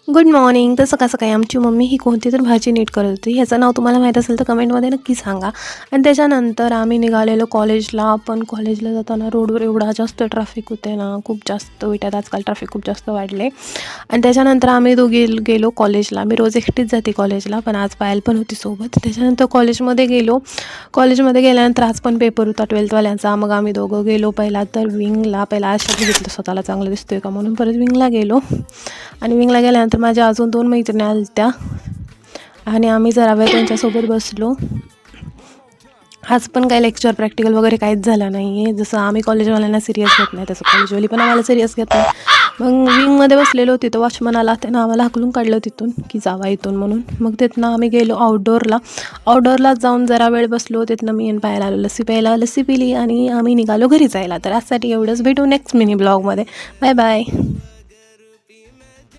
Good morning. तर सकाळी आमची मम्मी ही कोणती तर भाजी नीट करत होती. ह्याचं नाव तुम्हाला माहीत असेल तर कमेंटमध्ये नक्की सांगा. आणि त्याच्यानंतर आम्ही निघालेलो कॉलेजला. पण कॉलेजला जाताना रोडवर एवढा जास्त ट्रॅफिक होते ना, खूप जास्त विट्यात आजकाल ट्रॅफिक खूप जास्त वाढले. आणि त्याच्यानंतर आम्ही दोघी गेलो कॉलेजला. मी रोज एकटीच जाते कॉलेजला, पण आज पायल पण होती सोबत. त्याच्यानंतर कॉलेजमध्ये गेलो. कॉलेजमध्ये गेल्यानंतर आज पण पेपर होता 12थवाल्यांचा. मग आम्ही दोघं गेलो पहिला तर विंगला. पहिला आरशात बघितलं स्वतःला चांगलं दिसतोय का म्हणून. परत विंगला गेलो आणि विंगला गेल्यानंतर माझ्या अजून 2 मैत्रिणी आल्या होत्या आणि आम्ही जरा वेळ त्यांच्यासोबत बसलो. आज पण काही लेक्चर प्रॅक्टिकल वगैरे काहीच झालं नाही आहे. जसं आम्ही कॉलेजवाल्यांना सिरियस घेत नाही तसं कॉलेजवाली पण आम्हाला सिरियस घेत नाही. मग विंगमध्ये बसलेलो तिथं वॉचमन आला, त्यानं आम्हाला हाकलून काढलं तिथून की जावा इथून म्हणून. मग तिथनं आम्ही गेलो आउटडोअरला जाऊन जरा वेळ बसलो. तिथनं मी पाहायला आलो लस्सी प्यायला, लस्सी पिली आणि आम्ही निघालो घरी जायला. तर आजसाठी एवढंच. भेटू नेक्स्ट मिनी ब्लॉगमध्ये. Bye bye.